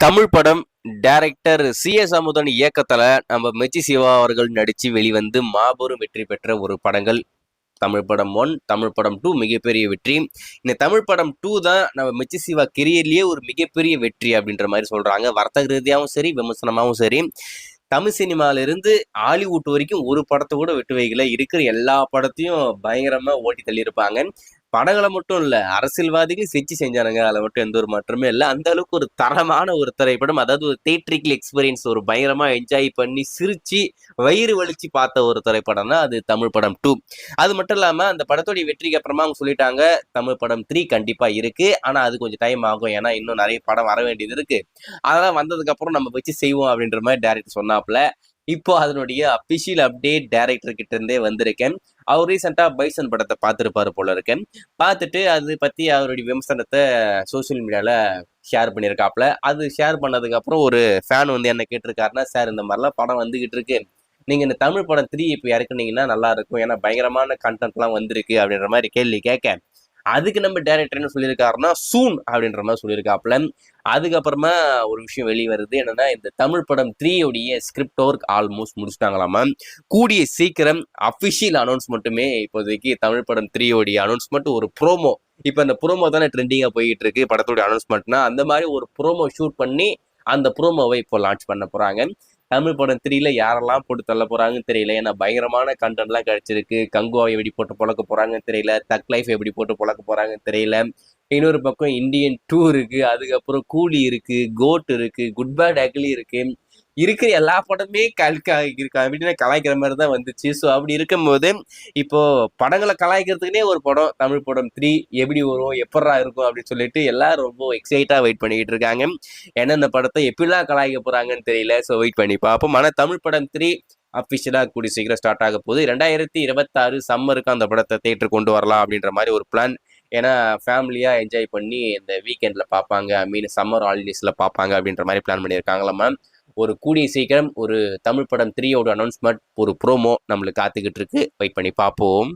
தமிழ் படம் டைரக்டர் சி.எஸ். அமுதன் இயக்கத்துல நம்ம மெர்ச்சி சிவா அவர்கள் நடிச்சு வெளிவந்து மாபெரும் வெற்றி பெற்ற ஒரு படங்கள். தமிழ் படம் 1, தமிழ் படம் 2 மிகப்பெரிய வெற்றி. இந்த தமிழ் படம் 2 தான் நம்ம மெர்ச்சி சிவா கெரியர்லயே ஒரு மிகப்பெரிய வெற்றி அப்படின்ற மாதிரி சொல்றாங்க. வர்த்தக ரீதியாகவும் சரி, விமர்சனமாகவும் சரி. தமிழ் சினிமால இருந்து ஹாலிவுட் வரைக்கும் ஒரு படத்தை கூட விட்டு வைக்கல. இருக்கிற எல்லா படத்தையும் பயங்கரமா ஓட்டி தள்ளியிருப்பாங்க. படங்களை மட்டும் இல்ல, அரசியல்வாதிகள் செஞ்சானுங்க. அதுல மட்டும் எந்த ஒரு மாற்றமே இல்ல. அந்த அளவுக்கு ஒரு தரமான ஒரு திரைப்படம். அதாவது ஒரு தியேட்ரிக்கல் எக்ஸ்பீரியன்ஸ், ஒரு பயங்கரமா என்ஜாய் பண்ணி சிரிச்சு வயிறு வலிச்சு பார்த்த ஒரு திரைப்படம் தான் அது தமிழ் படம் 2. அது மட்டும் இல்லாம அந்த படத்தோடைய வெற்றிக்கு அப்புறமா அவங்க சொல்லிட்டாங்க தமிழ் படம் 3 கண்டிப்பா இருக்கு. ஆனா அது கொஞ்சம் டைம் ஆகும். ஏன்னா இன்னும் நிறைய படம் வர வேண்டியது இருக்கு. அதெல்லாம் வந்ததுக்கு அப்புறம் நம்ம வச்சு செய்வோம் அப்படின்ற மாதிரி டைரக்டர் சொன்னாப்ல. இப்போ அதனுடைய அபிஷியல் அப்டேட் டைரக்டர் கிட்ட இருந்தே வந்திருக்கேன். அவர் ரீசெண்டா பைசன் படத்தை பார்த்திருப்பாரு போல இருக்கேன். பார்த்துட்டு அது பத்தி அவருடைய விமர்சனத்தை சோசியல் மீடியால ஷேர் பண்ணியிருக்காப்ல. அது ஷேர் பண்ணதுக்கு அப்புறம் ஒரு ஃபேன் வந்து என்ன கேட்டிருக்காருன்னா, சார் இந்த மாதிரிலாம் படம் வந்துகிட்டு இருக்கு, நீங்க இந்த தமிழ் படம் 3 இப்போ இறக்குனீங்கன்னா நல்லா இருக்கும், ஏன்னா பயங்கரமான கண்டென்ட்லாம் வந்திருக்கு அப்படின்ற மாதிரி கேள்வி கேட்க, அதுக்கு நம்ம டைரக்டர் என்ன சொல்லியிருக்காருன்னா சூன் அப்படின்ற மாதிரி சொல்லியிருக்காப்புல. அதுக்கப்புறமா ஒரு விஷயம் வெளியே வருது, என்னன்னா இந்த தமிழ் படம் 3 உடைய ஸ்கிரிப்ட் ஒர்க் ஆல்மோஸ்ட் முடிச்சிட்டாங்களாமா. கூடிய சீக்கிரம் அபிஷியல் அனௌன்ஸ்மெண்ட்டுமே இப்போதைக்கு தமிழ் படம் 3 உடைய அனௌன்ஸ்மெண்ட், ஒரு ப்ரோமோ. இப்போ அந்த ப்ரோமோ தானே ட்ரெண்டிங்காக போயிட்டு இருக்கு படத்தோடைய அனௌன்ஸ்மெண்ட்னா, அந்த மாதிரி ஒரு ப்ரோமோ ஷூட் பண்ணி அந்த ப்ரோமோவை இப்போ லான்ச் பண்ண போறாங்க. தமிழ் படம் 3ல யாரெல்லாம் போட்டு தள்ள போறாங்கன்னு தெரியல. ஏன்னா பயங்கரமான கண்டென்ட்லாம் கிடைச்சிருக்கு. கங்குவாவை எப்படி போட்டு பொழக்க போறாங்கன்னு தெரியல. தக் லைஃப் எப்படி போட்டு பொழக்க போறாங்கன்னு தெரியல. இன்னொரு பக்கம் இந்தியன் 2 இருக்கு, அதுக்கப்புறம் கூலி இருக்கு, கோட் இருக்கு, குட் பேட் அக்லி இருக்கு. இருக்கிற எல்லா படமே அப்படின்னு கலாய்க்கிற மாதிரி தான் வந்துச்சு. ஸோ அப்படி இருக்கும்போது இப்போ படங்களை கலாய்க்கிறதுக்குனே ஒரு படம் தமிழ் படம் 3 எப்படி வரும், எப்படா இருக்கும் அப்படின்னு சொல்லிட்டு எல்லாரும் ரொம்ப எக்ஸைட்டா வெயிட் பண்ணிக்கிட்டு இருக்காங்க. ஏன்னா இந்த படத்தை எப்படிலாம் கலாய்க்க போறாங்கன்னு தெரியல. ஸோ வெயிட் பண்ணி பார்ப்போம். ஆனால் தமிழ் படம் 3 அஃபிஷியலா கூடிய சீக்கிரம் ஸ்டார்ட் ஆக போகுது. 2026 சம்மருக்கு அந்த படத்தை தேட்டர் கொண்டு வரலாம் அப்படின்ற மாதிரி ஒரு பிளான். ஏன்னா ஃபேமிலியா என்ஜாய் பண்ணி இந்த வீக்கெண்ட்ல பார்ப்பாங்க, சம்மர் ஹாலிடேஸ்ல பார்ப்பாங்க அப்படின்ற மாதிரி பிளான் பண்ணியிருக்காங்களாமா. ஒரு கூடிய சீக்கிரம் ஒரு தமிழ் படம் 3 அனௌன்ஸ்மெண்ட், ஒரு ப்ரோமோ நம்மளுக்கு காத்துக்கிட்டு இருக்கு. வெயிட் பண்ணி பார்ப்போம்.